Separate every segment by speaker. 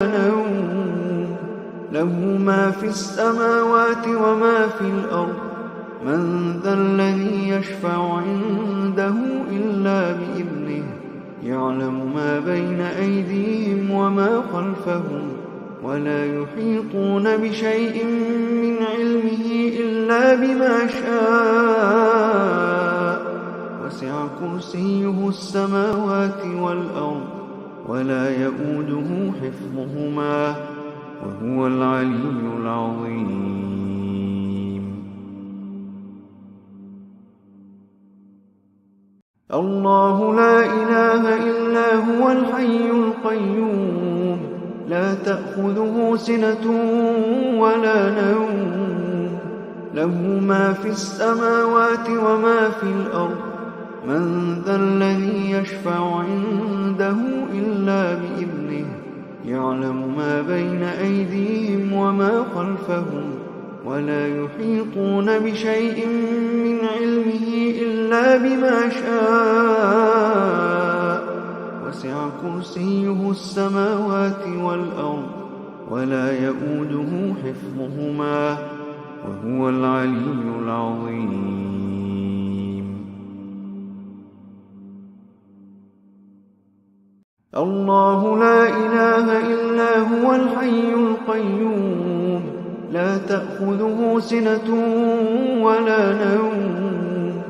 Speaker 1: نوم له ما في السماوات وما في الأرض من ذا الذي يشفع عنده إلا بإذنه يعلم ما بين أيديهم وما خلفهم ولا يحيطون بشيء من علمه إلا بما شاء وسع كرسيه السماوات والأرض ولا يؤوده حفظهما وهو العلي العظيم. الله لا إله إلا هو الحي القيوم لا تأخذه سنة ولا نوم له ما في السماوات وما في الأرض من ذا الذي يشفع عنده إلا بإذنه يعلم ما بين أيديهم وما خلفهم ولا يحيطون بشيء من علمه إلا بما شاء وسع كرسيه السماوات والأرض ولا يؤوده حفظهما وهو العلي العظيم. الله لا إله إلا هو الحي القيوم لا تأخذه سنة ولا نوم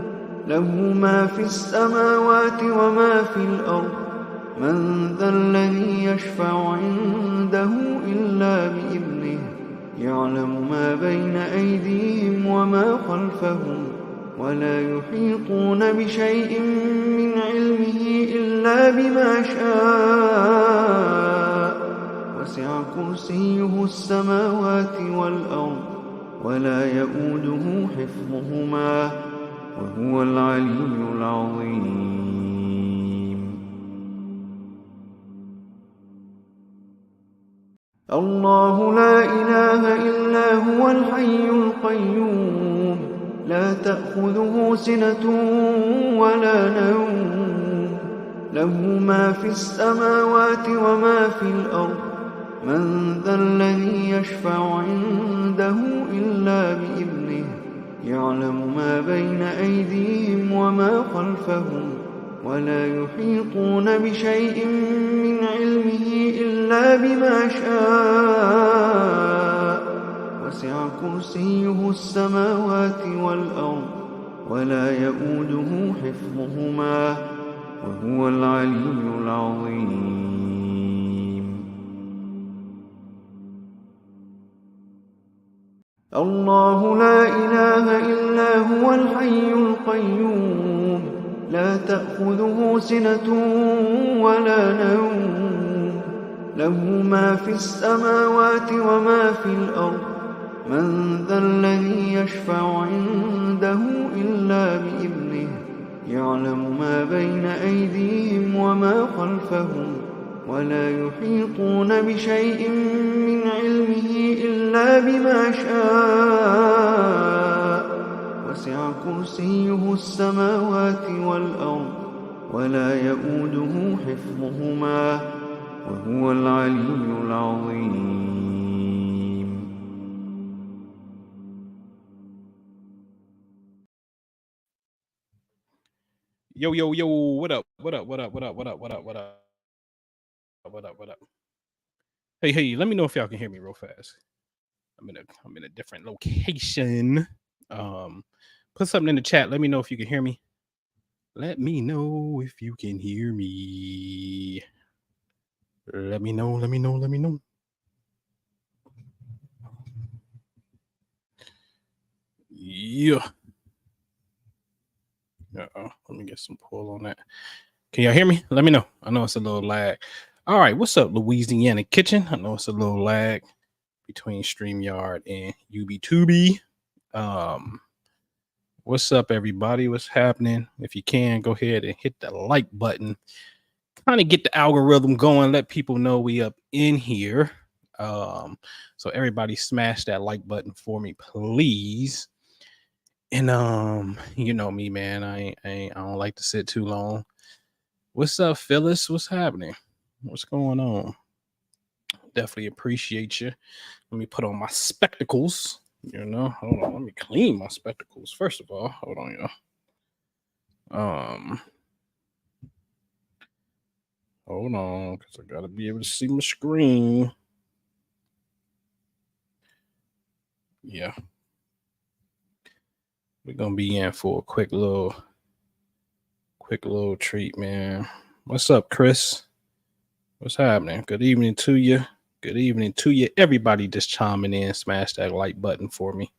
Speaker 1: له ما في السماوات وما في الأرض من ذا الذي يشفع عنده إلا بإذنه يعلم ما بين أيديهم وما خلفهم ولا يحيطون بشيء من علمه إلا بما شاء وسع كرسيه السماوات والأرض ولا يؤوده حفظهما وهو العلي العظيم. الله لا إله إلا هو الحي القيوم لا تأخذه سنة ولا نوم له ما في السماوات وما في الأرض من ذا الذي يشفع عنده إلا بإذنه يعلم ما بين أيديهم وما خلفهم ولا يحيطون بشيء من علمه إلا بما شاء وسع كرسيه السماوات والأرض ولا يؤوده حفظهما وهو العلي العظيم. الله لا إله إلا هو الحي القيوم لا تأخذه سنة ولا نوم له ما في السماوات وما في الأرض من ذا الذي يشفع عنده إلا بإذنه يعلم ما بين أيديهم وما خلفهم ولا يحيطون بشيء من علمه إلا بما شاء وسع كرسيه السماوات والأرض ولا يؤوده حفظهما وهو العلي العظيم.
Speaker 2: Yo, yo, yo, what up? What up? What up? What up? What up? What up? What up? What up? What up? Hey, hey, let me know if y'all can hear me real fast. I'm in a different location. Put something in the chat. Let me know if you can hear me. Let me know if you can hear me. Let me know. Let me know. Let me know. Yeah. Let me get some pull on that. Can y'all hear me? Let me know. I know it's a little lag. All right. What's up, Louisiana Kitchen? I know it's a little lag between StreamYard and UB2B. What's up, everybody? What's happening? If you can, go ahead and hit the like button. Kind of get the algorithm going. Let people know we up in here. So everybody smash that like button for me, please. And you know me, man. I don't like to sit too long. What's up, Phyllis? What's happening? What's going on? Definitely appreciate you. Let me put on my spectacles. Hold on. Let me clean my spectacles first of all. Hold on, hold on, because I gotta be able to see my screen. Yeah, we're gonna be in for a quick little treat, man. What's up, Chris? What's happening? Good evening to you. Good evening to you. Everybody just chiming in. Smash that like button for me.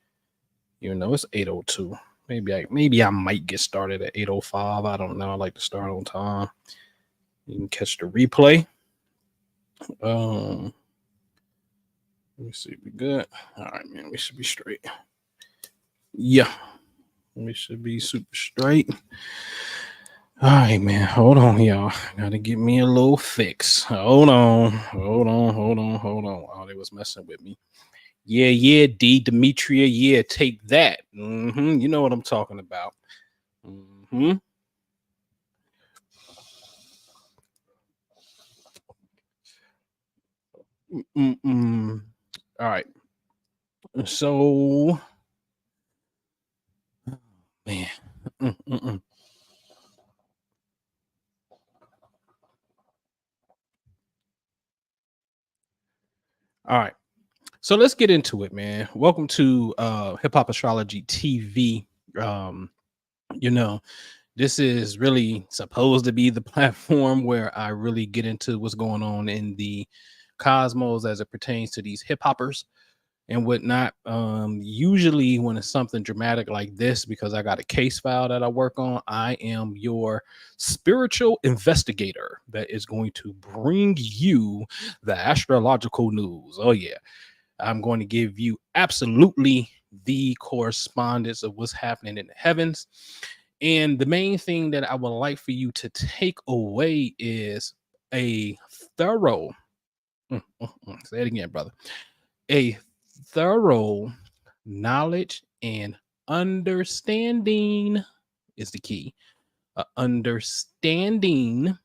Speaker 2: It's 8:02. Maybe I might get started at 8:05. I don't know. I like to start on time. You can catch the replay. Let me see. We good? All right, man. We should be straight. Yeah. We should be super straight. All right, man. Hold on, y'all. Gotta get me a little fix. Hold on. Oh, they was messing with me. Yeah, D Demetria. Yeah, take that. You know what I'm talking about. All right. So, man. All right. So let's get into it, man. Welcome to Hip Hop Astrology TV. This is really supposed to be the platform where I really get into what's going on in the cosmos as it pertains to these hip hoppers and whatnot. Usually when it's something dramatic like this, because I got a case file that I work on, I am your spiritual investigator that is going to bring you the astrological news. Oh yeah. I'm going to give you absolutely the correspondence of what's happening in the heavens. And the main thing that I would like for you to take away is a thorough, say it again, brother, a thorough knowledge and understanding is the key. Understanding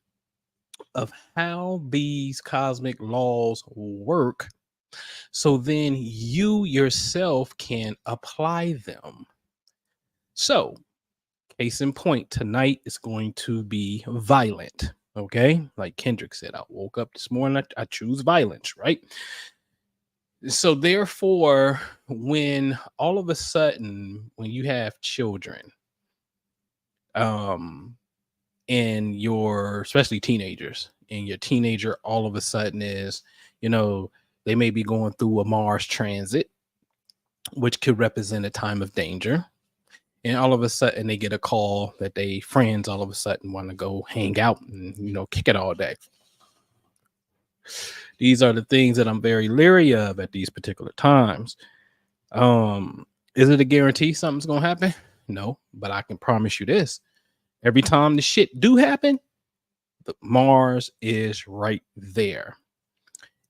Speaker 2: of how these cosmic laws work, so then you yourself can apply them. So, case in point, tonight is going to be violent. Okay. Like Kendrick said, I woke up this morning, I choose violence, right? So, therefore, when all of a sudden, when you have children, and especially teenagers, and your teenager all of a sudden is, they may be going through a Mars transit, which could represent a time of danger. And all of a sudden they get a call that they friends all of a sudden want to go hang out and, kick it all day. These are the things that I'm very leery of at these particular times. Is it a guarantee something's going to happen? No, but I can promise you this. Every time the shit do happen, the Mars is right there.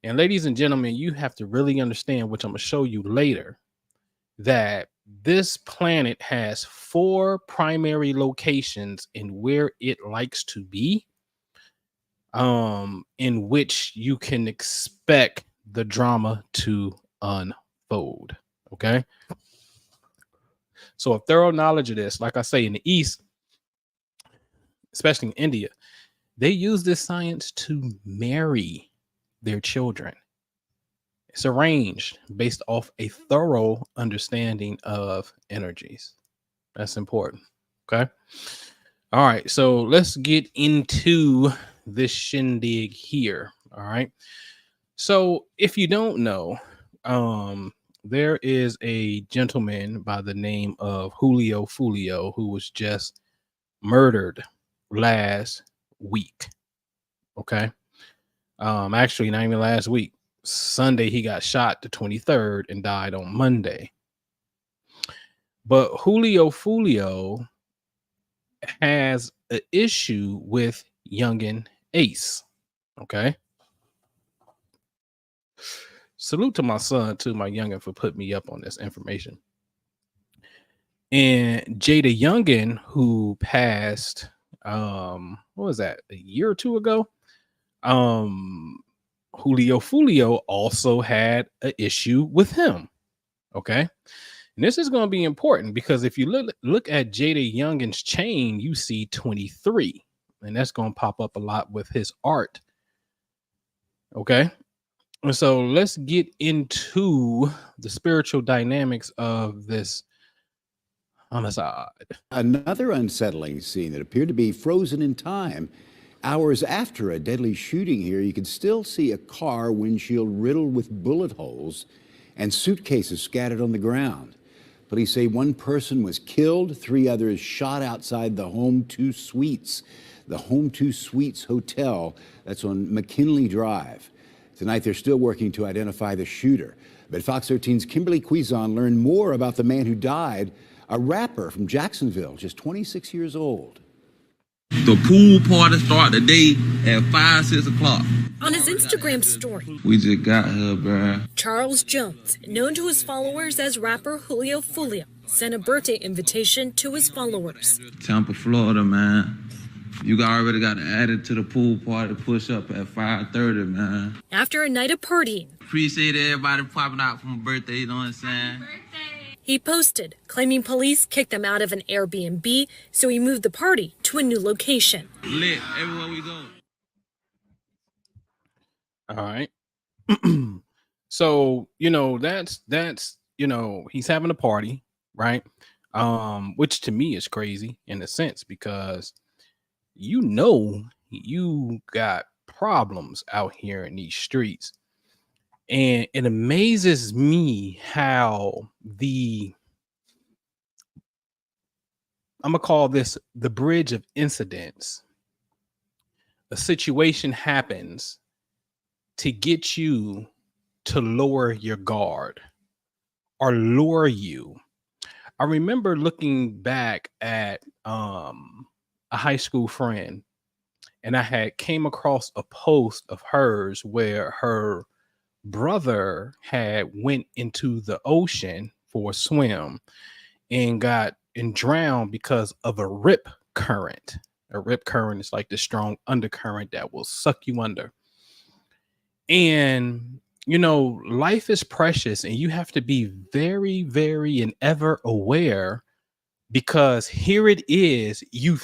Speaker 2: And ladies and gentlemen, you have to really understand, which I'm going to show you later, that this planet has 4 primary locations in where it likes to be, in which you can expect the drama to unfold. Okay. So a thorough knowledge of this, like I say, in the East, especially in India, they use this science to marry their children. It's arranged based off a thorough understanding of energies. That's important. Okay. All right. So let's get into this shindig here. All right. So if you don't know, there is a gentleman by the name of Julio Foolio who was just murdered last week. Okay. Actually, not even last week. Sunday, he got shot the 23rd and died on Monday. But Julio Foolio has an issue with Yungeen Ace. Okay. Salute to my son, too, my youngin, for putting me up on this information. And Jada Yungeen, who passed, what was that, a year or two ago? Julio Foolio also had an issue with him. Okay. And this is going to be important because if you look at Jada Youngin's chain, you see 23. And that's going to pop up a lot with his art. Okay. And so let's get into the spiritual dynamics of this homicide.
Speaker 3: Another unsettling scene that appeared to be frozen in time. Hours after a deadly shooting here, you can still see a car windshield riddled with bullet holes and suitcases scattered on the ground. Police say one person was killed, 3 others shot outside the Home 2 Suites, the Home 2 Suites Hotel that's on McKinley Drive. Tonight, they're still working to identify the shooter. But Fox 13's Kimberly Quizon learned more about the man who died, a rapper from Jacksonville, just 26 years old.
Speaker 4: The pool party started the day at 5, 6 o'clock.
Speaker 5: On his Instagram story,
Speaker 4: We just got here, bruh.
Speaker 5: Charles Jones, known to his followers as rapper Julio Foolio, sent a birthday invitation to his followers.
Speaker 4: Tampa, Florida, man. You already got added to the pool party push up at 5:30, man.
Speaker 5: After a night of partying,
Speaker 4: Appreciate everybody popping out for my birthday, you know what I'm saying?
Speaker 5: he posted, claiming police kicked him out of an Airbnb, so he moved the party to a new location.
Speaker 4: Lit everywhere we go.
Speaker 2: All right. So, that's, he's having a party, right? Which to me is crazy in a sense because you got problems out here in these streets. And it amazes me how I'm gonna call this the bridge of incidents. A situation happens to get you to lower your guard or lure you. I remember looking back at a high school friend, and I had came across a post of hers where her brother had went into the ocean for a swim and drowned because of a rip current. A rip current is like the strong undercurrent that will suck you under. And life is precious and you have to be very, very and ever aware because here it is. You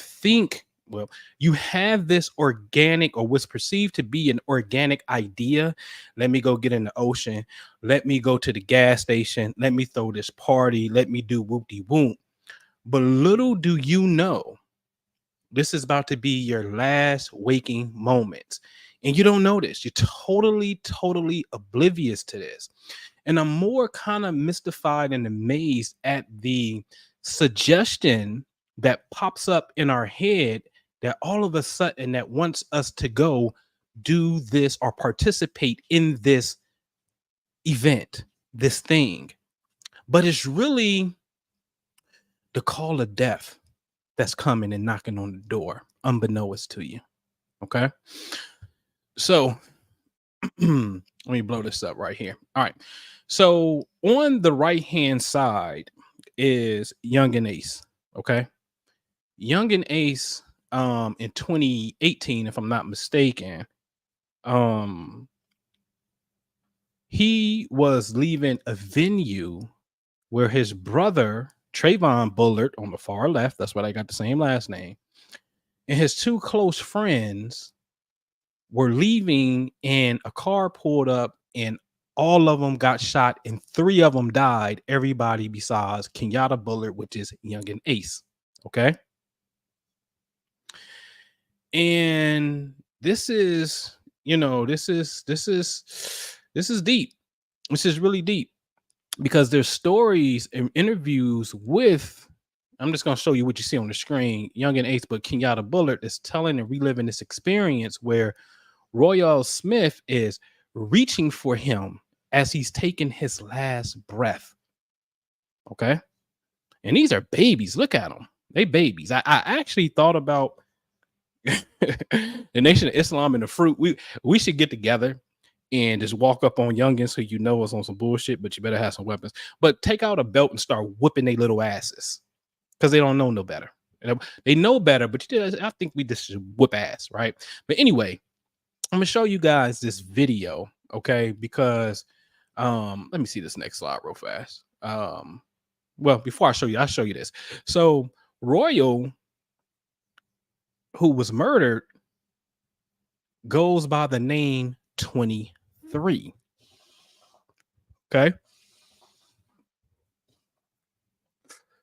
Speaker 2: have this organic or what's perceived to be an organic idea. Let me go get in the ocean. Let me go to the gas station. Let me throw this party. Let me do whoop-de-whoop. But little do you know, this is about to be your last waking moments. And you don't know this. You're totally, totally oblivious to this. And I'm more kind of mystified and amazed at the suggestion that pops up in our head that all of a sudden that wants us to go do this or participate in this event, this thing. But it's really the call of death that's coming and knocking on the door, unbeknownst to you. Okay. So let me blow this up right here. All right. So on the right hand side is Yungeen Ace. Okay. Yungeen Ace in 2018, if I'm not mistaken, he was leaving a venue where his brother Trayvon Bullard on the far left, that's why I got the same last name, and his 2 close friends were leaving and a car pulled up and all of them got shot and 3 of them died. Everybody besides Kenyatta Bullard, which is Yungeen Ace. Okay. And this is deep. This is really deep because there's stories and interviews with, I'm just going to show you what you see on the screen. Yungeen Ace, but Kenyatta Bullard is telling and reliving this experience where Royal Smith is reaching for him as he's taking his last breath. Okay. And these are babies. Look at them. They babies. I actually thought about the Nation of Islam and the Fruit. We should get together and just walk up on youngins who is on some bullshit, but you better have some weapons. But take out a belt and start whooping their little asses because they don't know no better. They know better, but I think we just should whoop ass, right? But anyway, I'm gonna show you guys this video, okay? Because let me see this next slide real fast. Well, before I show you, I'll show you this. So Royal, who was murdered, goes by the name 23. Okay.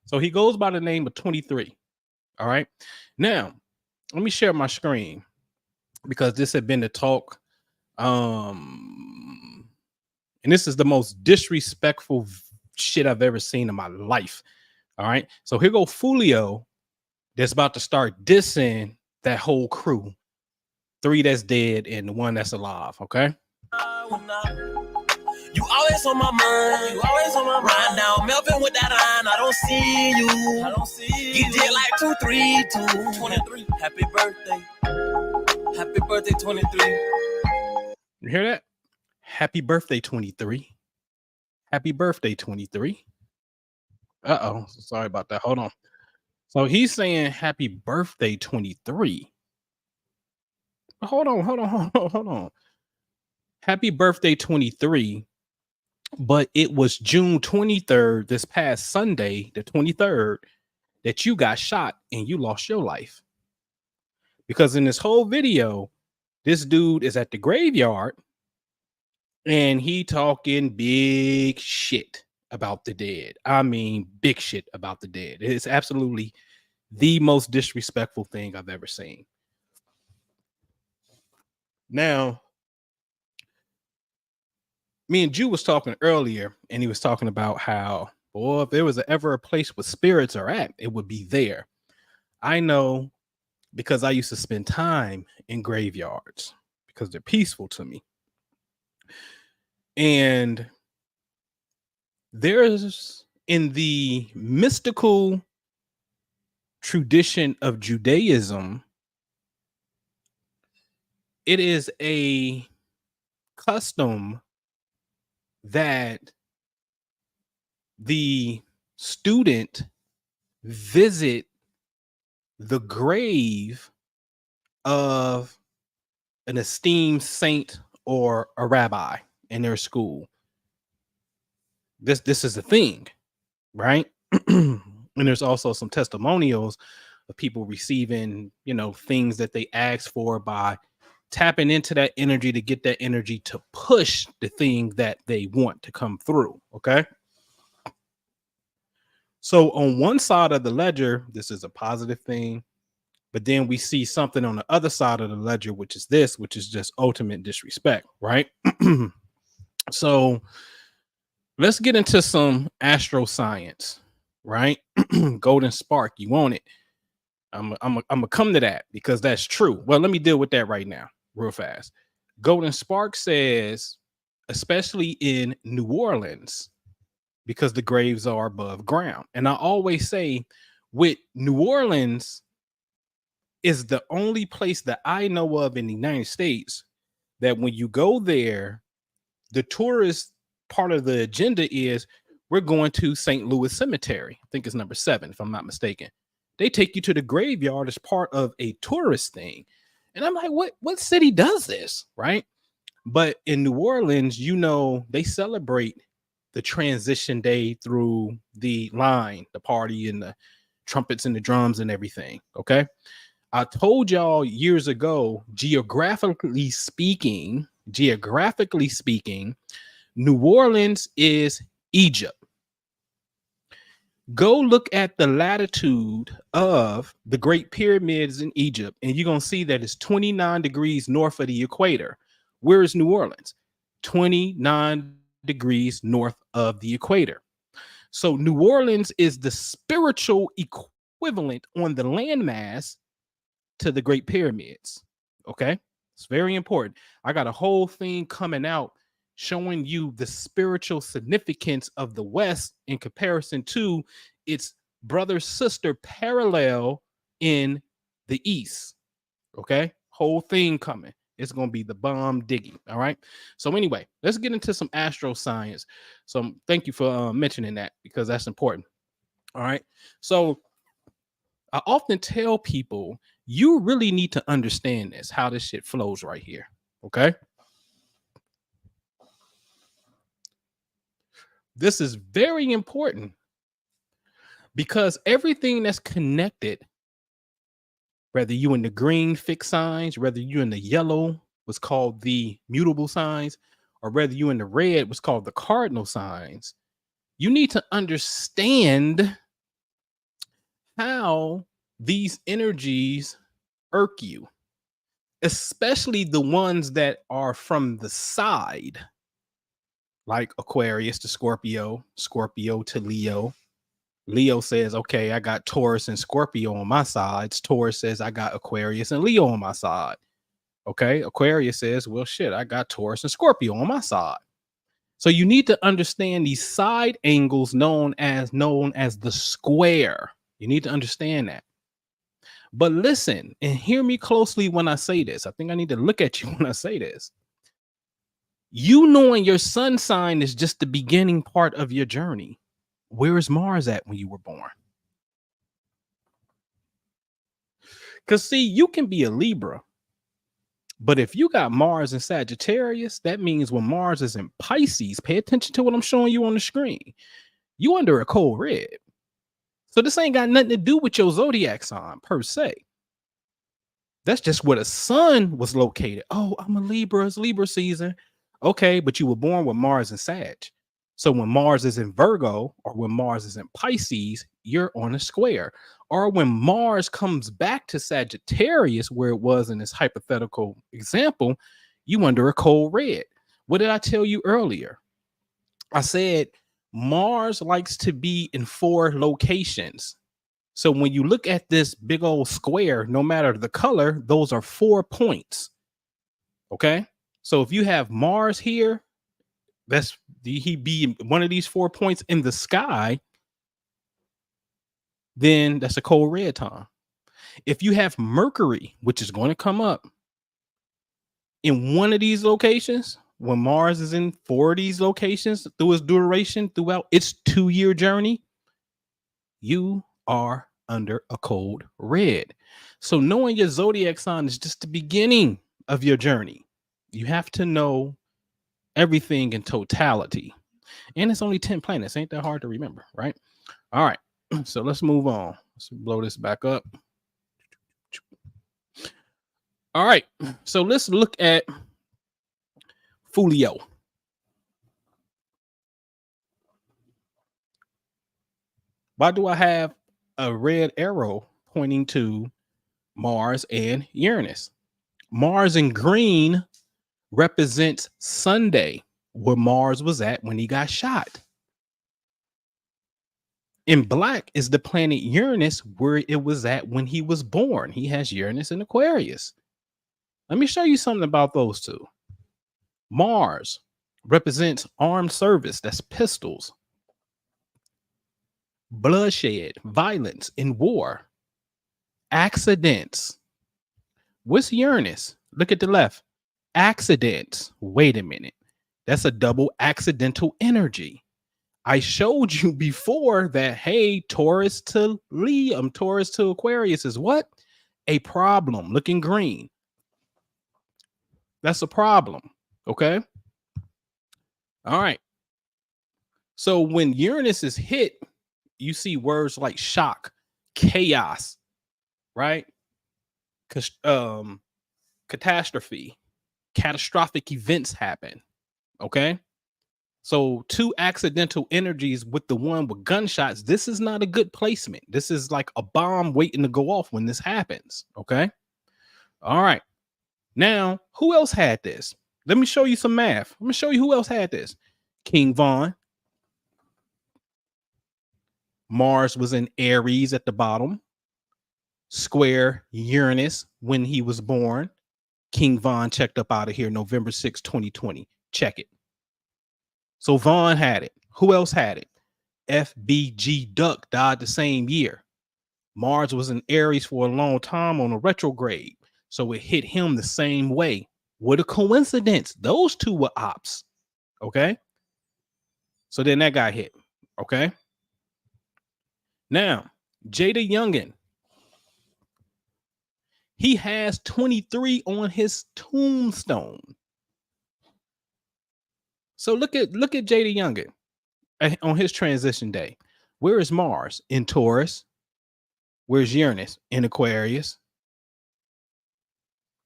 Speaker 2: So he goes by the name of 23. All right. Now, let me share my screen because this had been the talk. And this is the most disrespectful shit I've ever seen in my life. All right. So here go Foolio that's about to start dissing that whole crew. 3 that's dead and the 1 that's alive. Okay.
Speaker 6: You always on my mind. You always on my mind. Now Melvin with that iron. I don't see you. I don't see you. You did like 2, 3, 2, 23. Happy birthday. Happy birthday, 23.
Speaker 2: You hear that? Happy birthday, 23. Happy birthday, 23. Uh-oh. Sorry about that. Hold on. So he's saying happy birthday, 23. Hold on. Happy birthday, 23. But it was June 23rd, this past Sunday, the 23rd, that you got shot and you lost your life. Because in this whole video, this dude is at the graveyard and he talking big shit about the dead. I mean, big shit about the dead. It's absolutely the most disrespectful thing I've ever seen. Now, me and Jew was talking earlier, and he was talking about how, boy, if there was ever a place where spirits are at, it would be there. I know because I used to spend time in graveyards because they're peaceful to me. And there's in the mystical tradition of Judaism, it is a custom that the student visit the grave of an esteemed saint or a rabbi in their school. This is a thing, right? And there's also some testimonials of people receiving, things that they asked for by tapping into that energy to get that energy to push the thing that they want to come through. Okay. So on one side of the ledger, this is a positive thing, but then we see something on the other side of the ledger, which is just ultimate disrespect. Right. So let's get into some astroscience, right? Golden spark. You want it. I'm gonna come to that because that's true. Well, let me deal with that right now, real fast. Golden spark says, especially in New Orleans, because the graves are above ground. And I always say, with New Orleans is the only place that I know of in the United States that when you go there, the tourist part of the agenda is we're going to St. Louis Cemetery. I think it's number 7, if I'm not mistaken. They take you to the graveyard as part of a tourist thing. And I'm like, what city does this? Right. But in New Orleans, they celebrate the transition day through the line, the party and the trumpets and the drums and everything. Okay. I told y'all years ago, geographically speaking, New Orleans is Egypt. Go look at the latitude of the Great Pyramids in Egypt, and you're going to see that it's 29 degrees north of the equator. Where is New Orleans? 29 degrees north of the equator. So New Orleans is the spiritual equivalent on the landmass to the Great Pyramids. Okay? It's very important. I got a whole thing coming out showing you the spiritual significance of the West in comparison to its brother sister parallel in the East. Okay, whole thing coming. It's going to be the bomb digging. All right. So anyway, let's get into some astroscience. So thank you for mentioning that because that's important. All right. So I often tell people you really need to understand how this shit flows right here. Okay. This is very important because everything that's connected, whether you in the green fixed signs, whether you in the yellow, what's called the mutable signs, or whether you in the red, what's called the cardinal signs, you need to understand how these energies irk you, especially the ones that are from the side, like Aquarius to Scorpio, Scorpio to Leo. Leo says, okay, I got Taurus and Scorpio on my sides. Taurus says, I got Aquarius and Leo on my side. Okay. Aquarius says, well, shit, I got Taurus and Scorpio on my side. So you need to understand these side angles known as the square. You need to understand that. But listen and hear me closely when I say this. I think I need to look at you when I say this. You knowing your sun sign is just the beginning part of your journey. Where is Mars at when you were born? Because see, you can be a Libra, but if you got Mars in Sagittarius, that means when Mars is in Pisces, pay attention to what I'm showing you on the screen. You under a cold red. So this ain't got nothing to do with your zodiac sign per se. That's just where the sun was located. Oh, I'm a Libra. It's Libra season. Okay, but you were born with Mars in Sag. So when Mars is in Virgo or when Mars is in Pisces, you're on a square. Or when Mars comes back to Sagittarius, where it was in this hypothetical example, you under a cold red. What did I tell you earlier? I said Mars likes to be in 4 locations. So when you look at this big old square, no matter the color, those are 4 points. Okay. So if you have Mars here, he be one of these 4 points in the sky, then that's a cold red time. If you have Mercury, which is going to come up in one of these locations, when Mars is in 4 of these locations through its duration, throughout its 2-year journey, you are under a cold red. So knowing your zodiac sign is just the beginning of your journey. You have to know everything in totality. And it's only 10 planets. Ain't that hard to remember, right? All right. So let's move on. Let's blow this back up. All right. So let's look at Foolio. Why do I have a red arrow pointing to Mars and Uranus? Mars in green represents Sunday, where Mars was at when he got shot. In black is the planet Uranus, where it was at when he was born. He has Uranus in Aquarius. Let me show you something about those two. Mars represents armed service. That's pistols, bloodshed, violence in war, accidents. What's Uranus? Look at the left. Accidents. Wait a minute. That's a double accidental energy. I showed you before that, hey, Taurus to Leo, Taurus to Aquarius is what? A problem. Looking green. That's a problem. Okay. All right. So when Uranus is hit, you see words like shock, chaos, right? Catastrophe, catastrophic events happen. Okay. So 2 accidental energies with the one with gunshots. This is not a good placement. This is like a bomb waiting to go off when this happens. Okay. All right. Now, who else had this? Let me show you some math. Let me show you who else had this. King Von. Mars was in Aries at the bottom. Square Uranus when he was born. King Von checked up out of here November 6, 2020. Check it. So Vaughn had it. Who else had it? FBG Duck died the same year. Mars was in Aries for a long time on a retrograde. So it hit him the same way. What a coincidence. Those two were ops. Okay. So then that got hit. Okay. Now, Jada Yungeen. He has 23 on his tombstone. So look at Jada Yungeen on his transition day. Where is Mars? In Taurus. Where's Uranus? In Aquarius.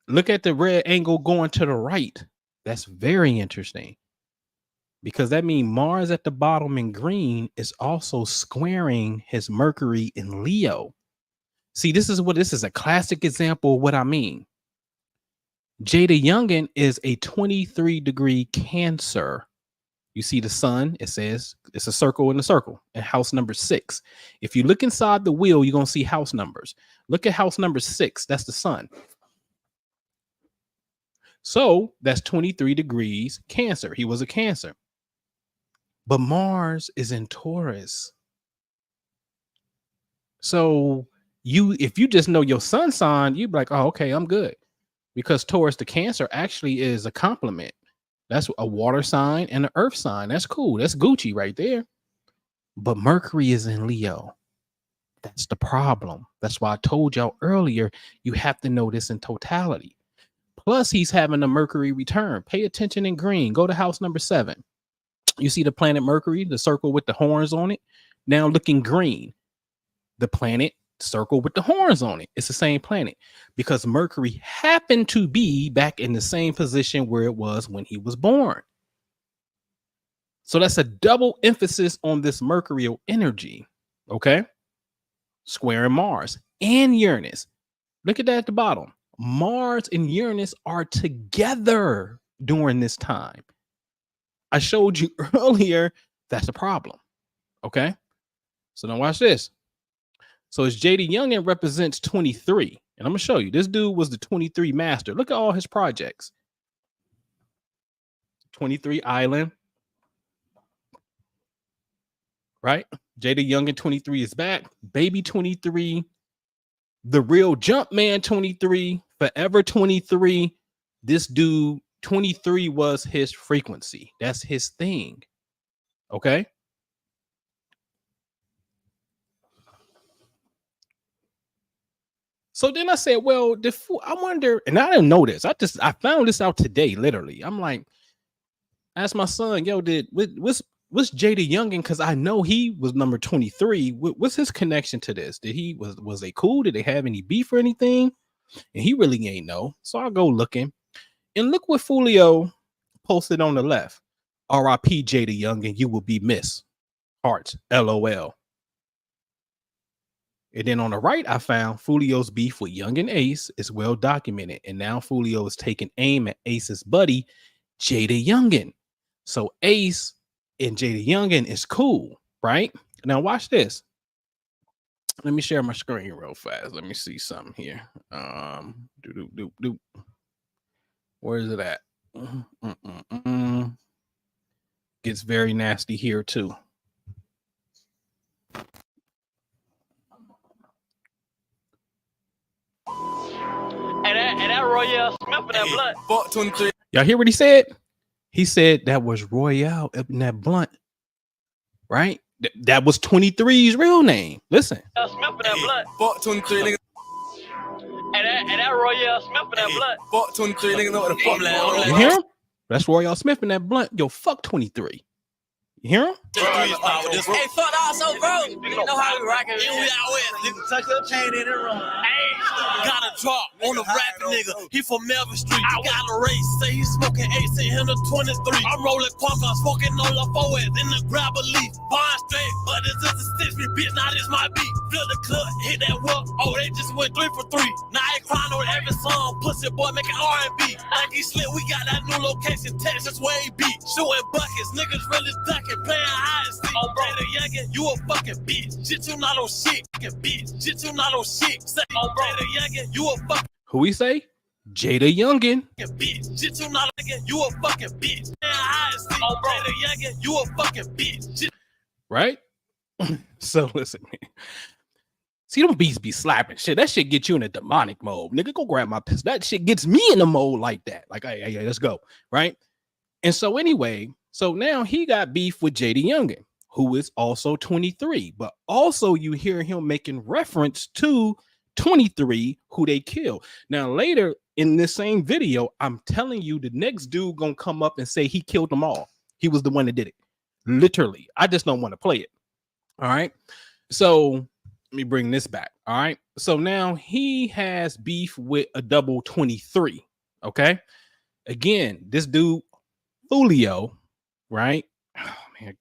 Speaker 2: Look at the red angle going to the right. That's very interesting, because that means Mars at the bottom in green is also squaring his Mercury in Leo. See, this is a classic example of what I mean. Jada Yungeen is a 23-degree Cancer. You see the sun, it says it's a circle in a circle, and house number 6. If you look inside the wheel, you're going to see house numbers. Look at house number 6. That's the sun. So that's 23 degrees Cancer. He was a Cancer. But Mars is in Taurus. So if you just know your sun sign, you'd be like, oh, okay, I'm good. Because Taurus to Cancer actually is a complement. That's a water sign and an earth sign. That's cool. That's Gucci right there. But Mercury is in Leo. That's the problem. That's why I told y'all earlier, you have to know this in totality. Plus, he's having a Mercury return. Pay attention in green. Go to house number 7. You see the planet Mercury, the circle with the horns on it. Now looking green. The planet circle with the horns on it. It's the same planet, because Mercury happened to be back in the same position where it was when he was born. So that's a double emphasis on this Mercurial energy. Okay. Squaring Mars and Uranus. Look at that at the bottom. Mars and Uranus are together during this time. I showed you earlier that's a problem. Okay. So now watch this. So as Jada Yungeen represents 23, and I'm going to show you, this dude was the 23 master. Look at all his projects. 23 Island. Right? Jada Yungeen 23 is back. Baby 23. The real Jumpman 23. Forever 23. This dude, 23 was his frequency. That's his thing. Okay? So then I said, well, I wonder, and I didn't know this. I found this out today, literally. I'm like, ask my son, yo, what's Jada Yungeen? Because I know he was number 23. What's his connection to this? Was they cool? Did they have any beef or anything? And he really ain't know. So I go looking, and look what Foolio posted on the left. R.I.P. Jada Yungeen, you will be missed. Hearts, LOL. And then on the right, I found Foolio's beef with Young and Ace is well documented. And now Foolio is taking aim at Ace's buddy, Jada Yungeen. So Ace and Jada Yungeen is cool, right? Now watch this. Let me share my screen real fast. Let me see something here. Where is it at? Gets very nasty here too.
Speaker 6: And that Royale Smith in that blunt.
Speaker 2: Y'all hear what he said? He said that was Royale up in that blunt, right? That was 23's real name. Listen.
Speaker 6: Smith in that blunt. 23 niggas. And that Royale Smith in that blunt. 23 niggas know what the fuck.
Speaker 2: You hear him? That's Royale Smith in that blunt. Yo, fuck 23. You hear him?
Speaker 6: Hey, fuck also, bro. You know how we rockin'. We out with. Nigga, tuck your chain in the room. Hey, got a drop on a rapping nigga. He from Melvin Street. I got a race. Say he smoking 8, him to 23. I'm rolling quokka, smoking on the forward. Then the grab a leaf. Bond straight, but it's just a stitch me, bitch. Now this my beat. Fill the club, hit that whoop. Oh, they just went 3 for 3. Now they crying on every song. Pussy boy making R&B. Like he slid, we got that new location. Texas where he beat. Shooting buckets, niggas really ducking. Playing hide and seek. Oh, brother Yungeen, you a fucking bitch. Shit, you not on shit. Fucking bitch. Shit, you not on shit. Say, oh, brother Yungeen, you a fucking.
Speaker 2: Who we say? Jada Yungeen.
Speaker 6: Bitch. Shit, you not on. You a fucking bitch. Playing hide and seek. Oh, brother Yungeen, you a fucking bitch. Shit.
Speaker 2: Right? So listen, man. See, them beats be slapping shit. That shit get you in a demonic mode. Nigga, go grab my pistol. That shit gets me in a mode like that. Like, hey, let's go. Right? And so anyway, so now he got beef with Jada Yungeen, who is also 23. But also you hear him making reference to 23 who they kill. Now, later in this same video, I'm telling you, the next dude gonna come up and say he killed them all. He was the one that did it. Literally. I just don't want to play it. All right. So let me bring this back. All right. So now he has beef with a double 23. Okay. Again, this dude, Foolio, right? Oh, man.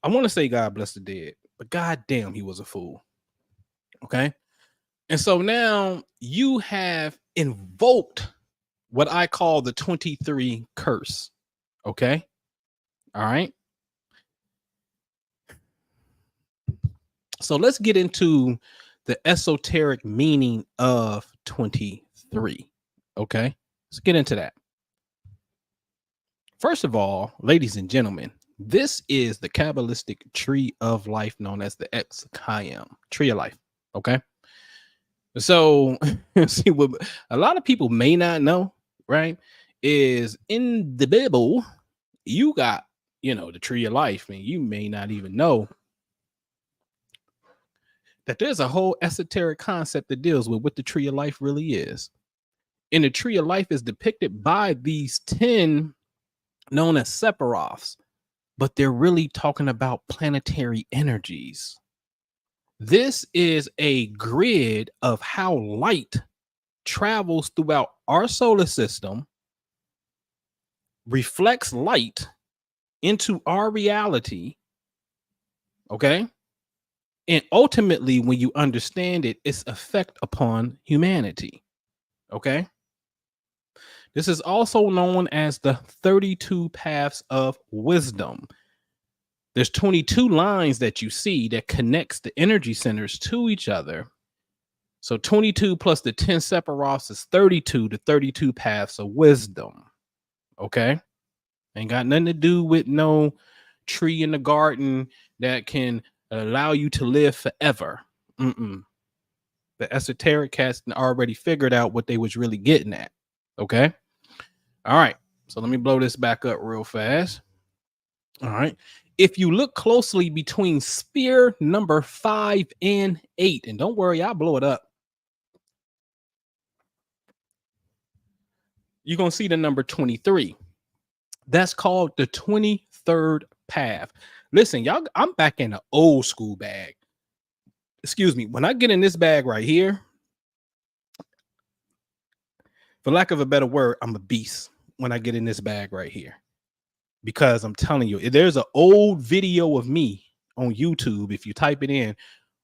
Speaker 2: I want to say God bless the dead, but God damn, he was a fool. Okay. And so now you have invoked what I call the 23 curse. Okay. All right. So let's get into the esoteric meaning of 23. Okay. Let's get into that. First of all, ladies and gentlemen, this is the Kabbalistic tree of life known as the Ex-Kayim, tree of life. Okay. So see what a lot of people may not know, right? Is in the Bible, you got, the tree of life, and you may not even know that there's a whole esoteric concept that deals with what the tree of life really is. And the tree of life is depicted by these 10 known as Sephiroths, but they're really talking about planetary energies. This is a grid of how light travels throughout our solar system, reflects light into our reality. Okay. And ultimately, when you understand it, its effect upon humanity. Okay. This is also known as the 32 paths of wisdom. There's 22 lines that you see that connects the energy centers to each other. So 22 plus the 10 Sephiroths is 32, the 32 paths of wisdom. Okay. Ain't got nothing to do with no tree in the garden that can allow you to live forever. The esoteric has already figured out what they was really getting at. Okay. All right. So let me blow this back up real fast. All right. If you look closely between spear number 5 and 8, and don't worry, I'll blow it up. You're going to see the number 23. That's called the 23rd path. Listen, y'all, I'm back in the old school bag. Excuse me. When I get in this bag right here, for lack of a better word, I'm a beast when I get in this bag right here. Because I'm telling you, there's an old video of me on YouTube. If you type it in,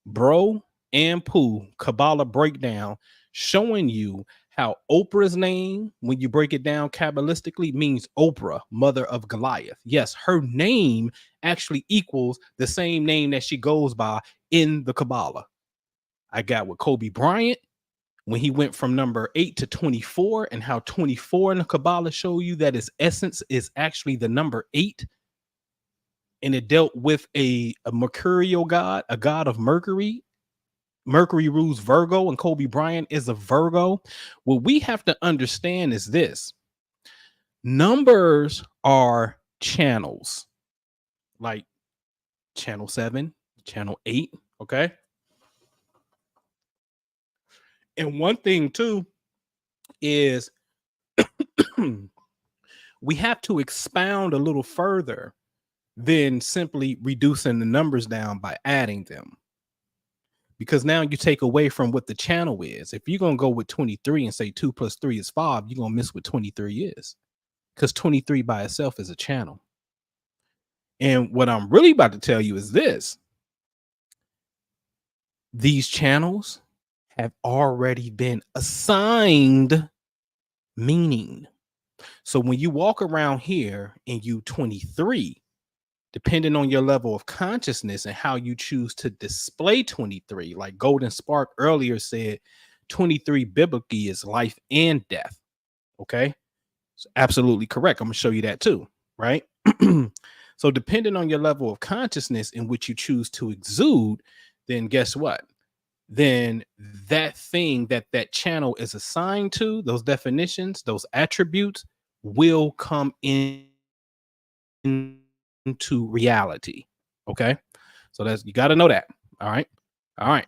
Speaker 2: Bro and Pooh Kabbalah breakdown, showing you how Oprah's name, when you break it down Kabbalistically, means Oprah, mother of Goliath. Yes, her name actually equals the same name that she goes by in the Kabbalah. I got with Kobe Bryant, when he went from number 8 to 24, and how 24 in the Kabbalah show you that his essence is actually the number 8. And it dealt with a mercurial god, a god of Mercury. Mercury rules Virgo, and Kobe Bryant is a Virgo. What we have to understand is this: numbers are channels, like channel 7, channel 8. Okay. And one thing too is we have to expound a little further than simply reducing the numbers down by adding them. Because now you take away from what the channel is. If you're going to go with 23 and say 2 plus 3 is 5, you're going to miss what 23 is. Because 23 by itself is a channel. And what I'm really about to tell you is this: these channels have already been assigned meaning. So when you walk around here and you 23, depending on your level of consciousness and how you choose to display 23, like Golden Spark earlier said, 23 biblically is life and death. Okay. It's absolutely correct. I'm going to show you that too. Right. So depending on your level of consciousness in which you choose to exude, then guess what? Then that thing that channel is assigned to, those definitions, those attributes will come into reality. Okay. So you got to know that. All right.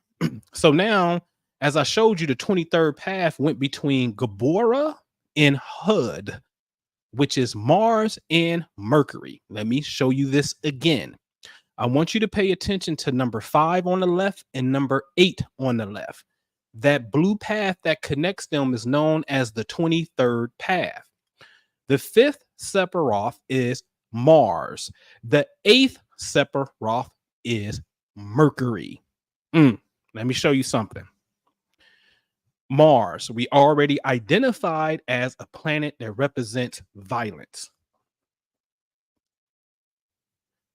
Speaker 2: So now As I showed you, the 23rd path went between Gabora and Hud, which is Mars and Mercury. Let me show you this again. I want you to pay attention to number 5 on the left and number 8 on the left. That blue path that connects them is known as the 23rd path. The 5th Sephiroth is Mars. The 8th Sephiroth is Mercury. Let me show you something. Mars, we already identified as a planet that represents violence.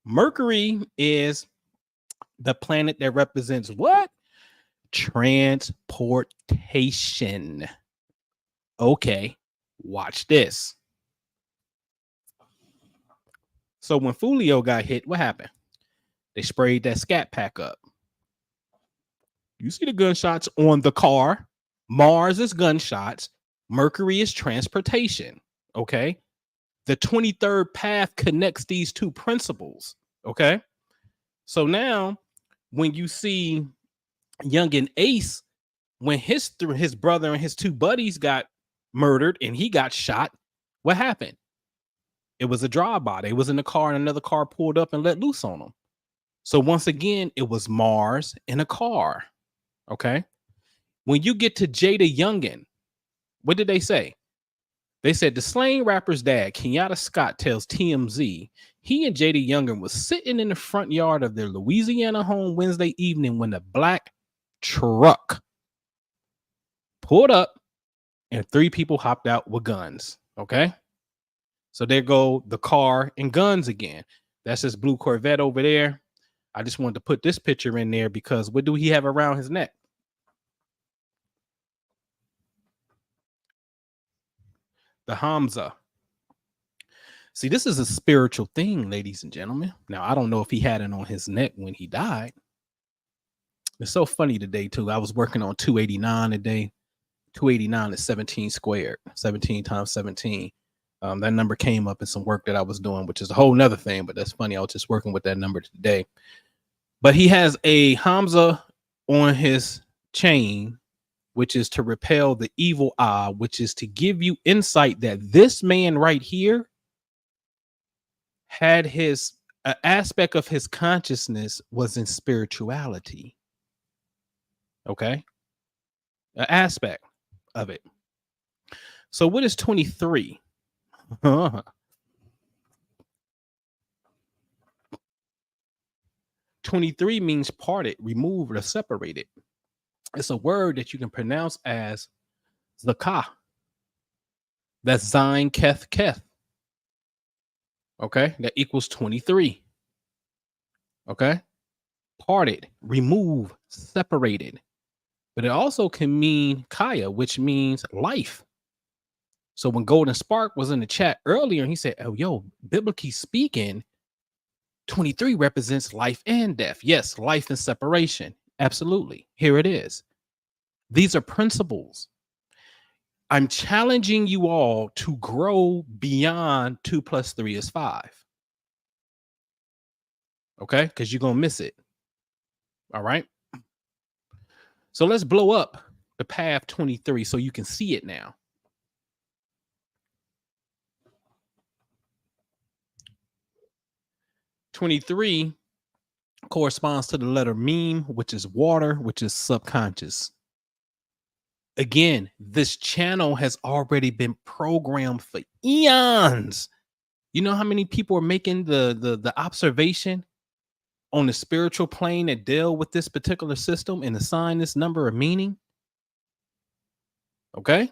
Speaker 2: Mercury is the planet that represents what? Transportation. Okay, watch this. So when Foolio got hit, what happened? They sprayed that scat pack up. You see the gunshots on the car. Mars is gunshots. Mercury is transportation. Okay. The 23rd path connects these two principles. Okay. So now when you see Yungeen Ace, when his brother and his 2 buddies got murdered and he got shot, what happened? It was a drive-by. They was in the car and another car pulled up and let loose on them. So once again, it was Mars in a car. Okay. When you get to Jada Yungeen, what did they say? They said the slain rapper's dad, Kenyatta Scott, tells TMZ he and Jada Yungeen was sitting in the front yard of their Louisiana home Wednesday evening when the black truck pulled up and 3 people hopped out with guns. Okay. So there go the car and guns again. That's this blue Corvette over there. I just wanted to put this picture in there because what do he have around his neck? The Hamza. See, this is a spiritual thing, ladies and gentlemen. Now, I don't know if he had it on his neck when he died. It's so funny today, too. I was working on 289 today. 289 is 17 squared, 17 times 17. That number came up in some work that I was doing, which is a whole nother thing, but that's funny. I was just working with that number today. But he has a Hamza on his chain, which is to repel the evil eye, which is to give you insight that this man right here had his aspect of his consciousness was in spirituality. Okay. An aspect of it. So what is 23? 23 means parted, removed, or separated. It's a word that you can pronounce as zakah. That's Zain Keth Keth. Okay, that equals 23. Okay, parted, remove, separated. But it also can mean Kaya, which means life. So when Golden Spark was in the chat earlier, he said, oh, yo, biblically speaking, 23 represents life and death. Yes, life and separation. Absolutely. Here it is. These are principles. I'm challenging you all to grow beyond 2 + 3 is 5. Okay, because you're going to miss it. All right. So let's blow up the path 23 so you can see it now. '23 corresponds to the letter meme, which is water, which is subconscious. Again, this channel has already been programmed for eons. You know how many people are making the observation on the spiritual plane that deal with this particular system and assign this number of meaning? Okay.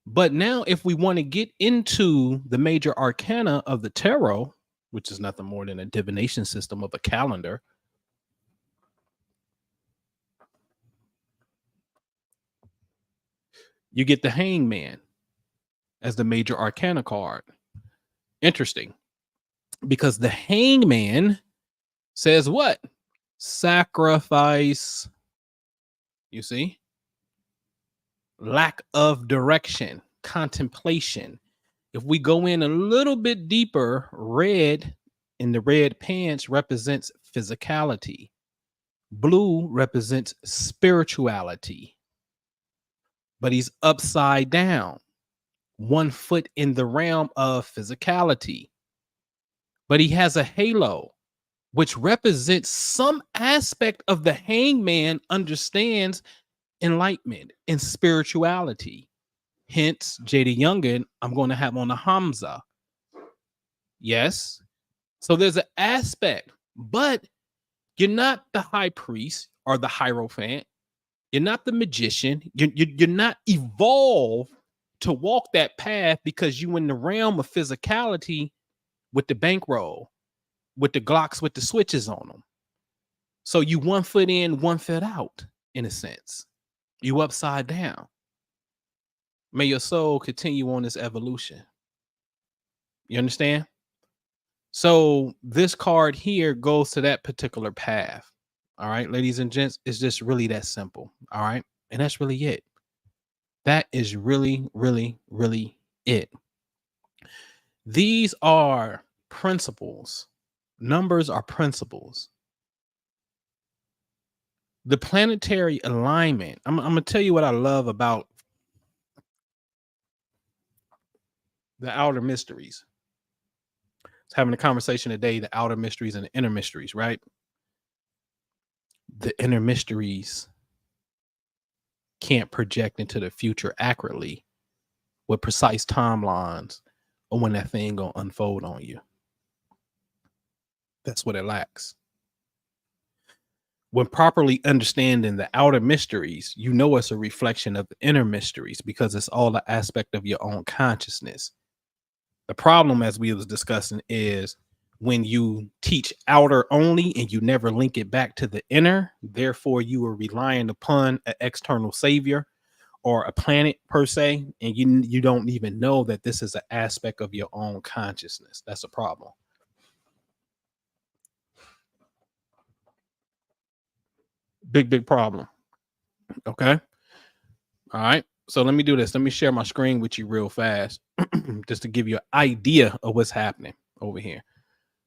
Speaker 2: But now if we want to get into the major arcana of the tarot, which is nothing more than a divination system of a calendar, you get the Hangman as the major arcana card. Interesting, because the Hangman says what? Sacrifice. You see? Lack of direction, contemplation. If we go in a little bit deeper, red in the red pants represents physicality. Blue represents spirituality, but he's upside down, 1 foot in the realm of physicality. But he has a halo, which represents some aspect of the hangman understands enlightenment and spirituality. Hence, J.D. Yungeen, I'm going to have on a Hamza. Yes. So there's an aspect, but you're not the high priest or the hierophant. You're not the magician. You're not evolved to walk that path because you in the realm of physicality with the bankroll, with the Glocks, with the switches on them. So you 1 foot in, 1 foot out, in a sense. You upside down. May your soul continue on this evolution. You understand? So this card here goes to that particular path. All right, ladies and gents, it's just really that simple. All right. And that's really it. That is really, really, really it. These are principles. Numbers are principles. The planetary alignment. I'm going to tell you what I love about the outer mysteries. I was having a conversation today, the outer mysteries and the inner mysteries, right? The inner mysteries can't project into the future accurately with precise timelines or when that thing gonna unfold on you. That's what it lacks. When properly understanding the outer mysteries, you know it's a reflection of the inner mysteries because it's all the aspect of your own consciousness. The problem, as we was discussing, is when you teach outer only and you never link it back to the inner, therefore you are relying upon an external savior or a planet per se, and you don't even know that this is an aspect of your own consciousness. That's a problem. Big problem. Okay. All right. So let me do this. Let me share my screen with you real fast, just to give you an idea of what's happening over here.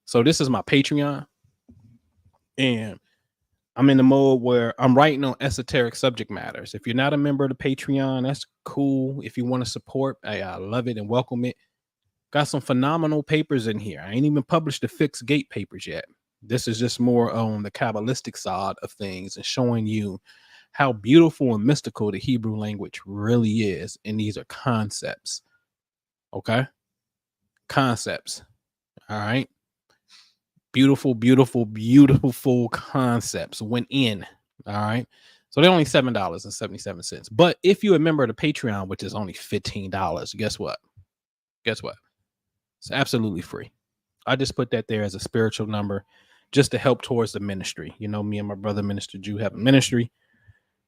Speaker 2: So this is my Patreon, and I'm in the mode where I'm writing on esoteric subject matters. If you're not a member of the Patreon, that's cool. If you want to support, I love it and welcome it. Got some phenomenal papers in here. I ain't even published the fixed gate papers yet. This is just more on the Kabbalistic side of things and showing you how beautiful and mystical the Hebrew language really is. And these are concepts. Okay. Concepts. All right. Beautiful, beautiful, beautiful concepts went in. All right. So they're only $7.77. But if you're a member of the Patreon, which is only $15, guess what? Guess what? It's absolutely free. I just put that there as a spiritual number just to help towards the ministry. You know, me and my brother, Minister Jew, have a ministry.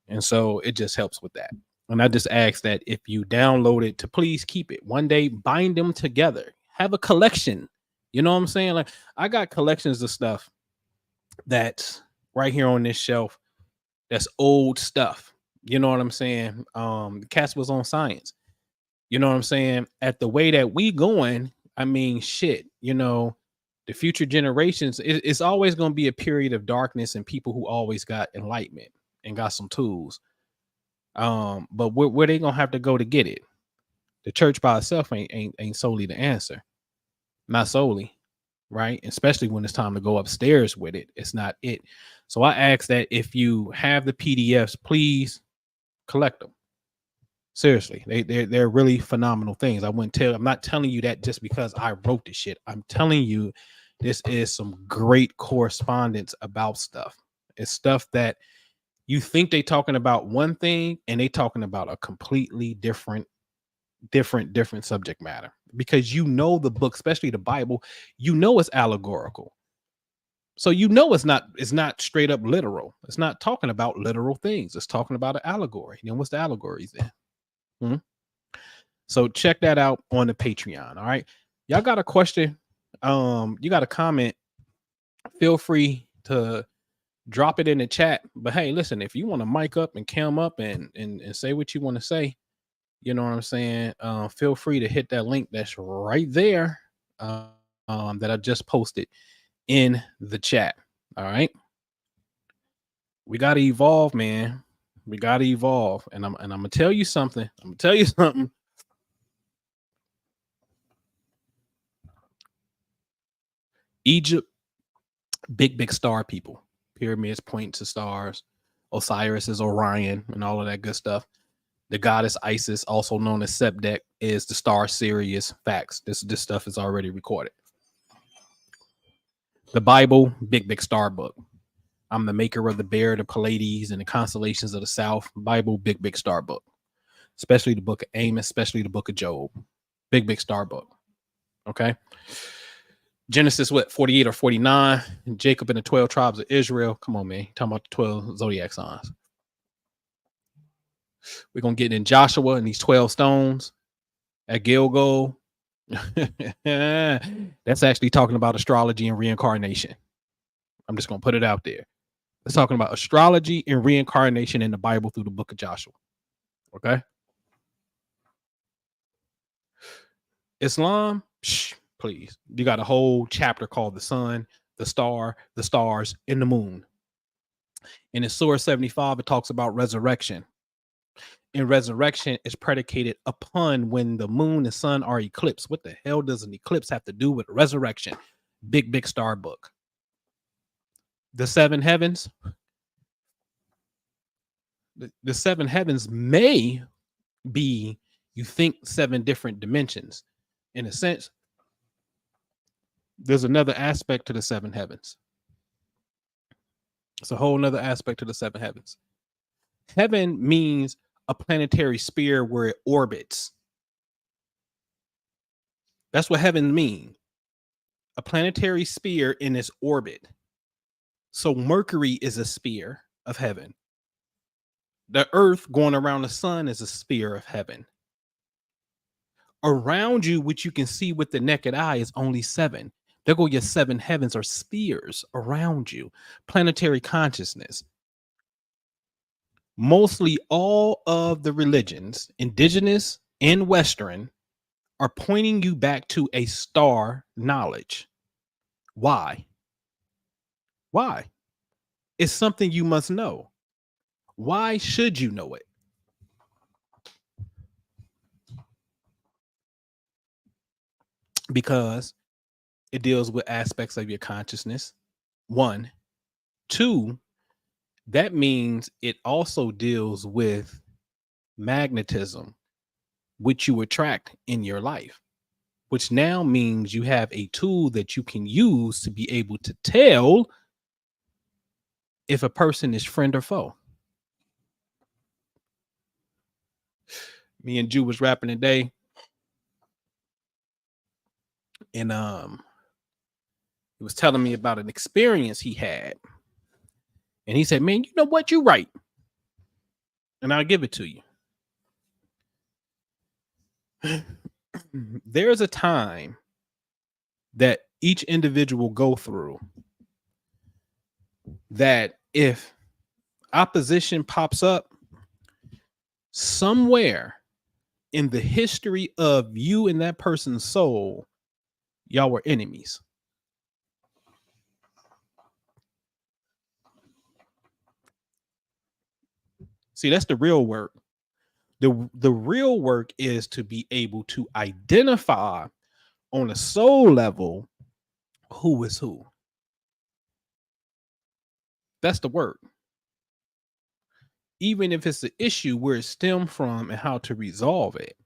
Speaker 2: And so it just helps with that. And I just ask that if you download it, to please keep it. One day, bind them together. Have a collection. You know what I'm saying? Like, I got collections of stuff that's right here on this shelf. That's old stuff. You know what I'm saying? The cats was on science. You know what I'm saying? At the way that we going, I mean, shit, you know, the future generations, it's always going to be a period of darkness and people who always got enlightenment and got some tools. But where they going to have to go to get it? The church by itself ain't solely the answer. Not solely, right? Especially when it's time to go upstairs with it. It's not it. So I ask that if you have the PDFs, please collect them. Seriously, they're really phenomenal things. I'm not telling you that just because I wrote this shit. I'm telling you this is some great correspondence about stuff. It's stuff that you think they talking about one thing and they talking about a completely different subject matter, because you know the book, especially the Bible, you know it's allegorical. So you know it's not straight up literal. It's not talking about literal things. It's talking about an allegory. You know, what's the allegories then? So check that out on the Patreon. All right. Y'all got a question? You got a comment? Feel free to drop it in the chat. But hey, listen, if you want to mic up and cam up and say what you want to say, you know what I'm saying? Feel free to hit that link that's right there that I just posted in the chat. All right. We got to evolve, man. We got to evolve. And I'm gonna tell you something. Egypt, big star people. Pyramids point to stars. Osiris is Orion and all of that good stuff. The goddess Isis, also known as Sebdek, is the star Sirius. Facts. This stuff is already recorded. The Bible, big star book. I'm the maker of the bear, the Pleiades, and the constellations of the South. Bible, big star book. Especially the book of Amos, especially the book of Job. Big star book. Okay. Genesis, 48 or 49? Jacob and the 12 tribes of Israel. Come on, man. Talking about the 12 zodiac signs. We're going to get in Joshua and these 12 stones at Gilgal. That's actually talking about astrology and reincarnation. I'm just going to put it out there. It's talking about astrology and reincarnation in the Bible through the book of Joshua. Okay. Islam, please. You got a whole chapter called the sun, the star, the stars, and the moon. And in Surah 75, it talks about resurrection. And resurrection is predicated upon when the moon and sun are eclipsed. What the hell does an eclipse have to do with resurrection? Big star book. The seven heavens. The seven heavens may be, you think, 7 different dimensions. In a sense, there's another aspect to the 7 heavens. It's a whole nother aspect to the 7 heavens. Heaven means a planetary sphere where it orbits. That's what heaven means. A planetary sphere in its orbit. So Mercury is a sphere of heaven. The earth going around the sun is a sphere of heaven. Around you, which you can see with the naked eye, is only 7. There go your 7 heavens, or spheres around you. Planetary consciousness. Mostly all of the religions, indigenous and Western, are pointing you back to a star knowledge. Why? Why? It's something you must know. Why should you know it? Because it deals with aspects of your consciousness. 1. 2, that means it also deals with magnetism, which you attract in your life, which now means you have a tool that you can use to be able to tell if a person is friend or foe. Me and Jew was rapping today, and he was telling me about an experience he had. And he said, man, you know what? You're right. And I'll give it to you. There's a time that each individual go through that if opposition pops up somewhere in the history of you and that person's soul, y'all were enemies. See, that's the real work. The real work is to be able to identify on a soul level who is who. That's the work. Even if it's an issue, where it stemmed from and how to resolve it.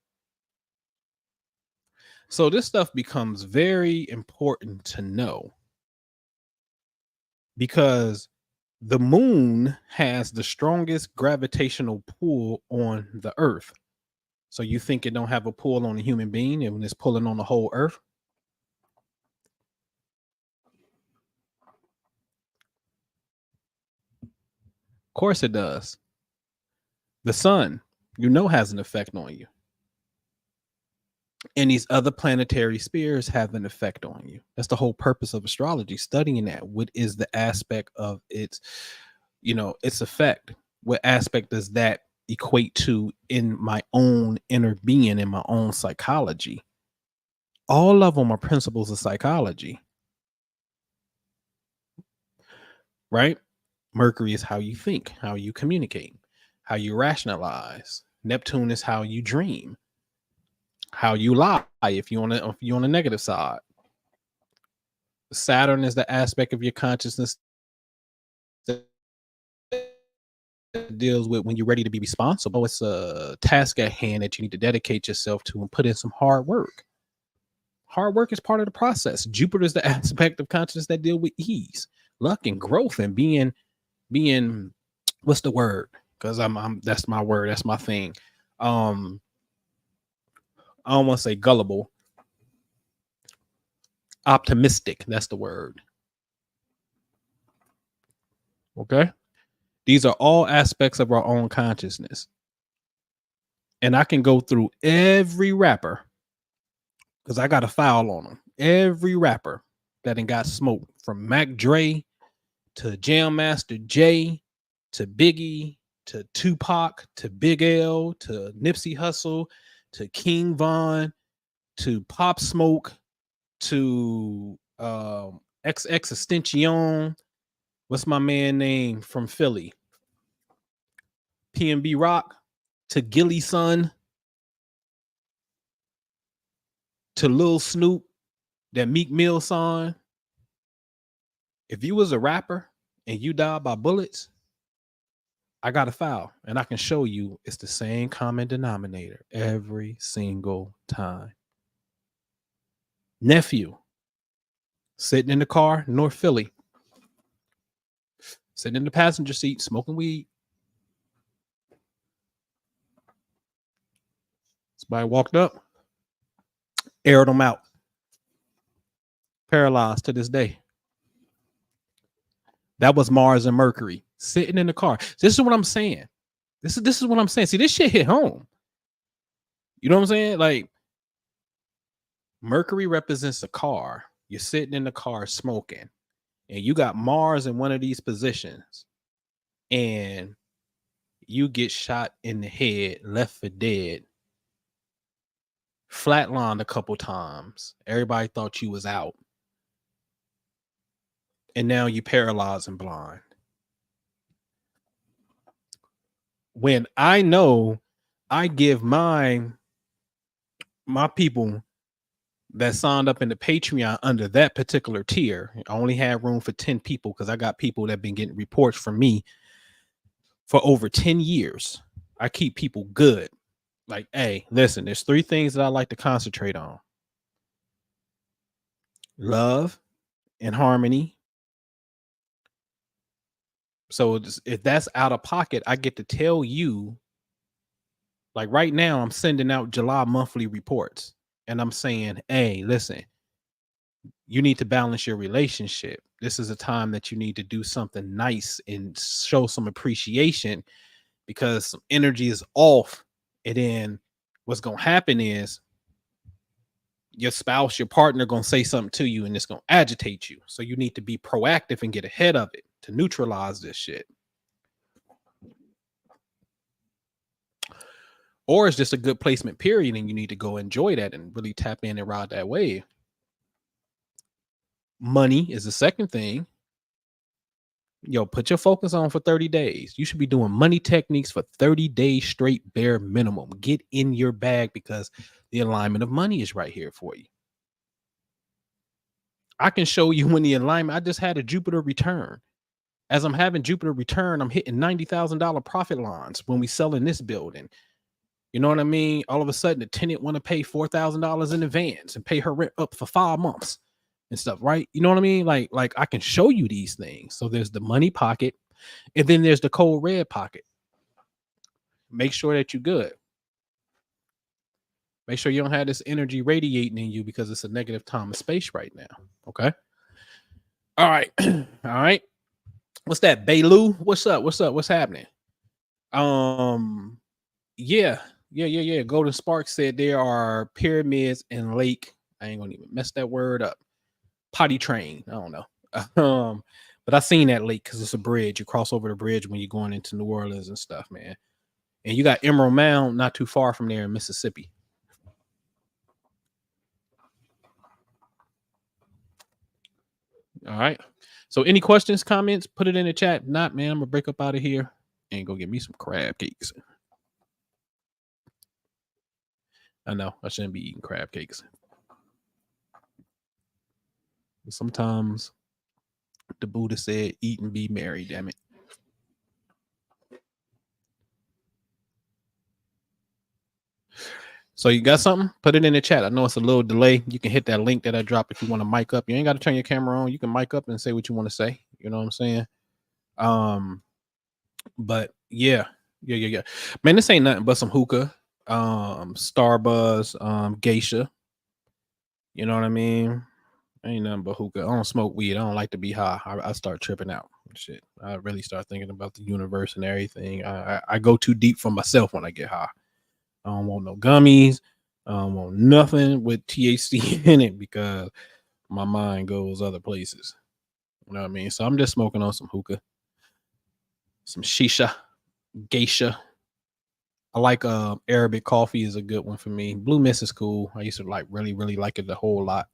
Speaker 2: So this stuff becomes very important to know, because the moon has the strongest gravitational pull on the earth. So you think it don't have a pull on a human being, and when it's pulling on the whole earth? Of course it does. The sun, has an effect on you. And these other planetary spheres have an effect on you. That's the whole purpose of astrology, studying that. What is the aspect of its, its effect? What aspect does that equate to in my own inner being, in my own psychology? All of them are principles of psychology. Right? Mercury is how you think, how you communicate, how you rationalize. Neptune is how you dream, how you lie if you're on the negative side. Saturn is the aspect of your consciousness that deals with when you're ready to be responsible. It's a task at hand that you need to dedicate yourself to and put in some hard work. Hard work is part of the process. Jupiter is the aspect of consciousness that deal with ease, luck, and growth, and being what's the word? Because I'm that's my word, that's my thing. I don't want to say gullible. Optimistic, that's the word. Okay. These are all aspects of our own consciousness. And I can go through every rapper because I got a file on them. Every rapper that ain't got smoked, from Mac Dre to Jam Master Jay to Biggie to Tupac to Big L to Nipsey Hussle to King Von to Pop Smoke to XX Extension. What's my man name from Philly? PNB Rock to Gilly Son to Lil Snoop, that Meek Mill song. If you was a rapper and you died by bullets, I got a file and I can show you it's the same common denominator every single time. Nephew, sitting in the car, North Philly, sitting in the passenger seat, smoking weed. Somebody walked up, aired him out, paralyzed to this day. That was Mars and Mercury sitting in the car. This is what I'm saying. This is what I'm saying. See, this shit hit home. You know what I'm saying? Like, Mercury represents a car. You're sitting in the car smoking, and you got Mars in one of these positions, and you get shot in the head, left for dead, flatlined a couple times. Everybody thought you was out. And now you paralyzed and blind. When I know I give my people that signed up in the Patreon under that particular tier, I only had room for 10 people because I got people that have been getting reports from me for over 10 years. I keep people good. Like, hey, listen, there's 3 things that I like to concentrate on: love and harmony. So if that's out of pocket, I get to tell you, like right now, I'm sending out July monthly reports and I'm saying, hey, listen, you need to balance your relationship. This is a time that you need to do something nice and show some appreciation because some energy is off. And then what's going to happen is your spouse, your partner going to say something to you and it's going to agitate you. So you need to be proactive and get ahead of it to neutralize this shit. Or it's just a good placement period and you need to go enjoy that and really tap in and ride that wave. Money is the second thing. Yo, put your focus on for 30 days. You should be doing money techniques for 30 days straight, bare minimum. Get in your bag because the alignment of money is right here for you. I can show you when the alignment, I just had a Jupiter return. As I'm having Jupiter return, I'm hitting $90,000 profit lines when we sell in this building. You know what I mean? All of a sudden, the tenant want to pay $4,000 in advance and pay her rent up for 5 months and stuff, right? You know what I mean? Like I can show you these things. So there's the money pocket, and then there's the cold red pocket. Make sure that you're good. Make sure you don't have this energy radiating in you because it's a negative time and space right now. Okay. All right. All right. What's that? Bailu? What's up? What's up? What's happening? Yeah. Golden Spark said there are pyramids and lake. I ain't gonna even mess that word up. Potty train. I don't know. But I seen that lake because it's a bridge. You cross over the bridge when you're going into New Orleans and stuff, man. And you got Emerald Mound not too far from there in Mississippi. All right. So any questions, comments, put it in the chat. If not, man, I'm gonna break up out of here and go get me some crab cakes. I know I shouldn't be eating crab cakes. But sometimes the Buddha said, eat and be merry, damn it. So you got something? Put it in the chat. I know it's a little delay. You can hit that link that I dropped if you want to mic up. You ain't got to turn your camera on. You can mic up and say what you want to say. You know what I'm saying? But yeah. Man, this ain't nothing but some hookah, Starbuzz, geisha. You know what I mean? Ain't nothing but hookah. I don't smoke weed. I don't like to be high. I start tripping out. Shit. I really start thinking about the universe and everything. I go too deep for myself when I get high. I don't want no gummies. I don't want nothing with THC in it because my mind goes other places. You know what I mean? So I'm just smoking on some hookah, some shisha, geisha. I like Arabic coffee is a good one for me. Blue Mist is cool. I used to really like it a whole lot.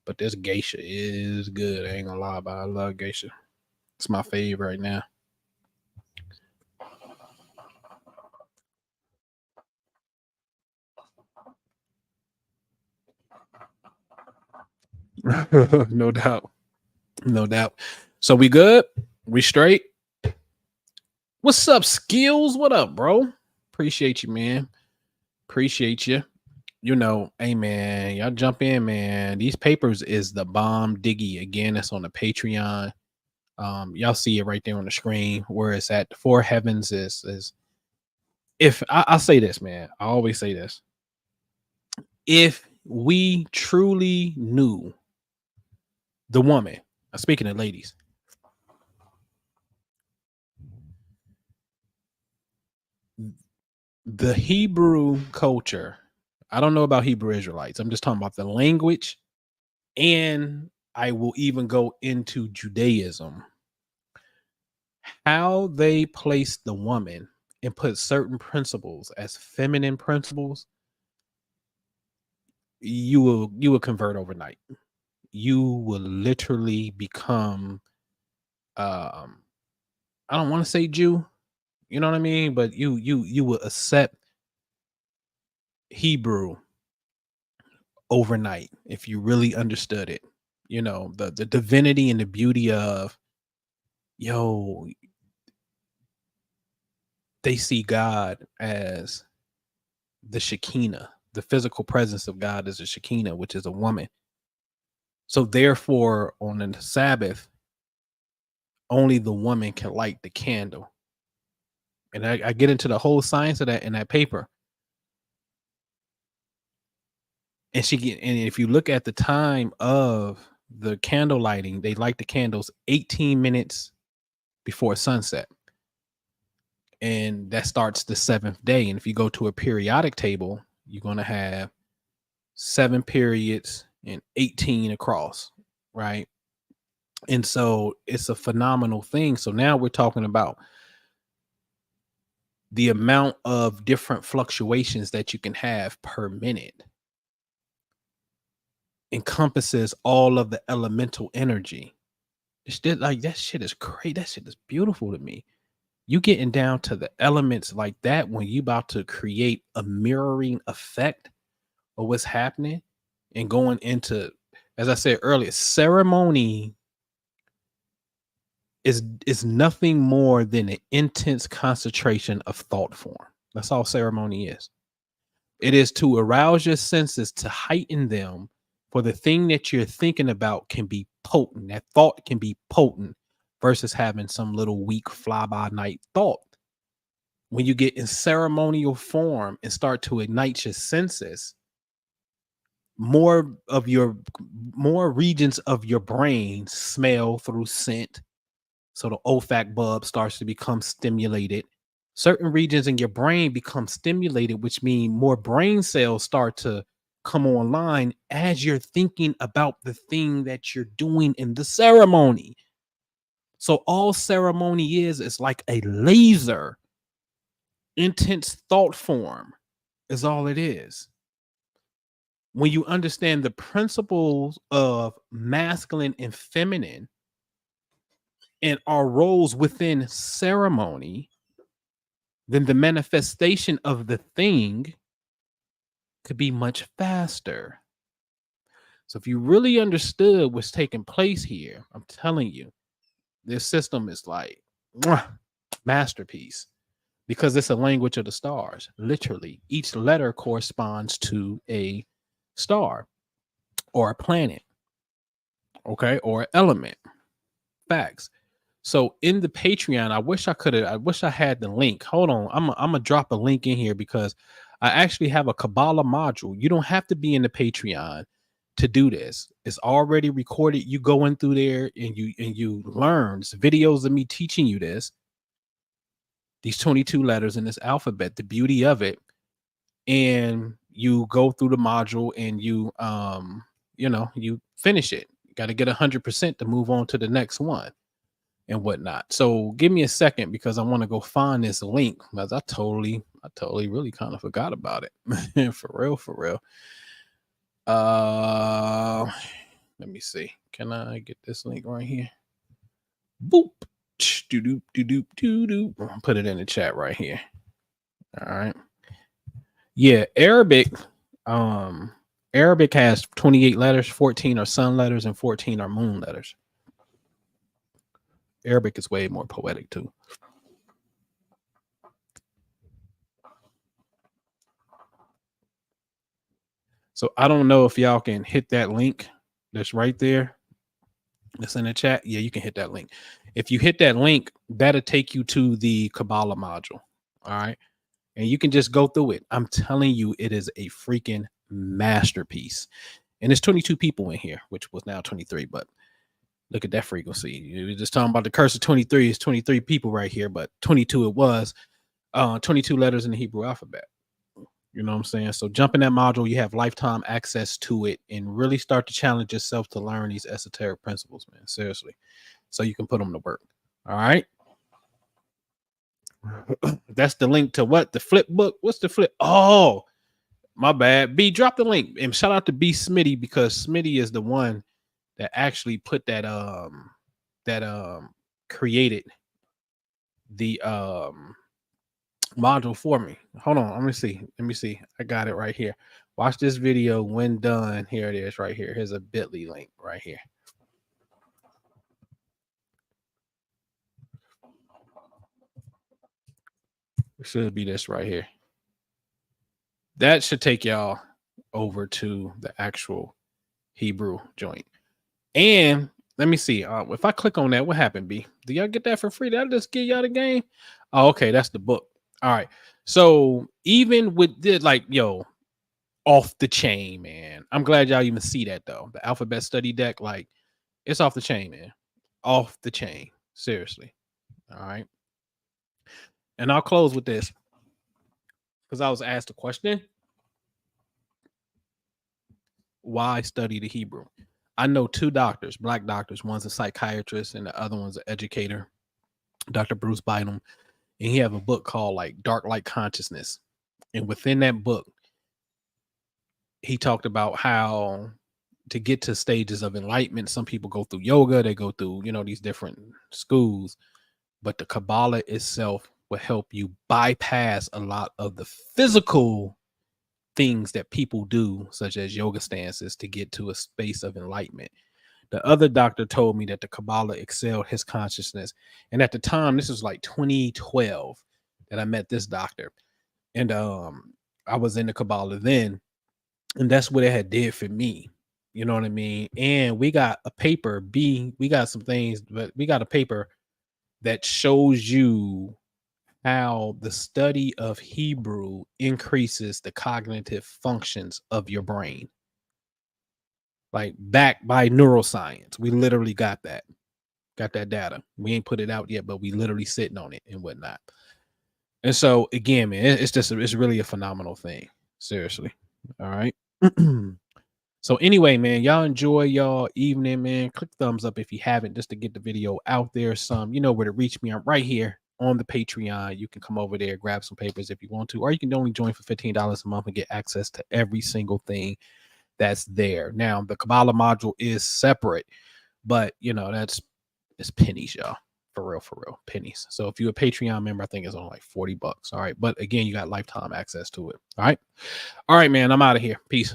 Speaker 2: But this geisha is good. I ain't gonna lie about it. I love geisha. It's my favorite right now. No doubt. No doubt. So we good? We straight? What's up, Skills? What up, bro? Appreciate you, man. Appreciate you. You know, hey, man, y'all jump in, man. These papers is the bomb diggy. Again, it's on the Patreon. Y'all see it right there on the screen where it's at. The four heavens is if I'll say this, man. I always say this. If we truly knew the woman, speaking of ladies, the Hebrew culture, I don't know about Hebrew Israelites. I'm just talking about the language, and I will even go into Judaism. How they place the woman and put certain principles as feminine principles, you will convert overnight. You will literally become I don't want to say Jew, you know what I mean, but you will accept Hebrew overnight if you really understood it. You know, the divinity and the beauty of, yo, they see God as the Shekinah, the physical presence of God is a Shekinah, which is a woman. So therefore, on the Sabbath, only the woman can light the candle. And I get into the whole science of that in that paper. And if you look at the time of the candle lighting, they light the candles 18 minutes before sunset. And that starts the 7th day. And if you go to a periodic table, you're going to have 7 periods and 18 across, right? And so it's a phenomenal thing. So now we're talking about the amount of different fluctuations that you can have per minute encompasses all of the elemental energy. Like that shit is crazy. That shit is beautiful to me. You getting down to the elements like that when you about to create a mirroring effect of what's happening and going into, as I said earlier, ceremony is nothing more than an intense concentration of thought form. That's all ceremony is. It is to arouse your senses, to heighten them, for the thing that you're thinking about can be potent. That thought can be potent versus having some little weak fly-by-night thought. When you get in ceremonial form and start to ignite your senses, more regions of your brain smell through scent. So the olfact bulb starts to become stimulated. Certain regions in your brain become stimulated, which means more brain cells start to come online as you're thinking about the thing that you're doing in the ceremony. So all ceremony is like a laser, intense thought form is all it is. When you understand the principles of masculine and feminine, and our roles within ceremony, then the manifestation of the thing could be much faster. So if you really understood what's taking place here, I'm telling you, this system is like masterpiece, because it's a language of the stars. Literally, each letter corresponds to a star or a planet, okay, or an element. Facts. So in the Patreon, I wish I had the link. Hold on. I'm gonna drop a link in here because I actually have a Kabbalah module. You don't have to be in the Patreon to do this. It's already recorded. You go in through there and you learn. It's videos of me teaching you this. These 22 letters in this alphabet, the beauty of it. And you go through the module and you finish it. You got to get 100% to move on to the next one and whatnot. So give me a second because I want to go find this link, because I totally really kind of forgot about it. For real. Let me see. Can I get this link right here? Boop. Put it in the chat right here. All right. Yeah, Arabic has 28 letters, 14 are sun letters and 14 are moon letters. Arabic is way more poetic too. So I don't know if y'all can hit that link that's right there. That's in the chat. Yeah, you can hit that link. If you hit that link, that'll take you to the Kabbalah module. All right. And you can just go through it. I'm telling you, it is a freaking masterpiece. And there's 22 people in here, which was now 23. But look at that frequency. You're just talking about the curse of 23. It's 23 people right here, but 22 it was. 22 letters in the Hebrew alphabet. You know what I'm saying? So jump in that module. You have lifetime access to it and really start to challenge yourself to learn these esoteric principles, man. Seriously. So you can put them to work. All right. That's the link to what? The flip book? What's the flip? Oh, my bad. B, drop the link. And shout out to B Smitty, because Smitty is the one that actually put that created the module for me. Hold on. Let me see. I got it right here. Watch this video when done. Here it is right here. Here's a bit.ly link right here. It should be this right here. That should take y'all over to the actual Hebrew joint. And let me see. If I click on that, what happened, B? Do y'all get that for free? Did I just give y'all the game? Oh, okay. That's the book. All right. So even with the off the chain, man. I'm glad y'all even see that though. The alphabet study deck, like, it's off the chain, man. Off the chain. Seriously. All right. And I'll close with this, because I was asked a question. Why study the Hebrew? I know two doctors, black doctors. One's a psychiatrist and the other one's an educator, Dr. Bruce Bynum. And he have a book called like Dark Light Consciousness. And within that book, he talked about how to get to stages of enlightenment. Some people go through yoga, they go through, these different schools, but the Kabbalah itself will help you bypass a lot of the physical things that people do, such as yoga stances, to get to a space of enlightenment. The other doctor told me that the Kabbalah excelled his consciousness. And at the time, this was like 2012 that I met this doctor. And I was in the Kabbalah then. And that's what it had did for me. You know what I mean? And we got a paper, we got some things, but we got a paper that shows you how the study of Hebrew increases the cognitive functions of your brain. Like, backed by neuroscience. We literally got that data. We ain't put it out yet, but we literally sitting on it and whatnot. And so again, man, it's really a phenomenal thing. Seriously. All right. So anyway, man, y'all enjoy y'all evening, man. Click thumbs up if you haven't, just to get the video out there. You know where to reach me. I'm right here on the Patreon. You can come over there, grab some papers if you want to, or you can only join for $15 a month and get access to every single thing that's there. Now, the Kabbalah module is separate, but it's pennies, y'all. For real, pennies. So if you're a Patreon member, I think it's on like $40. All right. But again, you got lifetime access to it. All right, man. I'm out of here. Peace.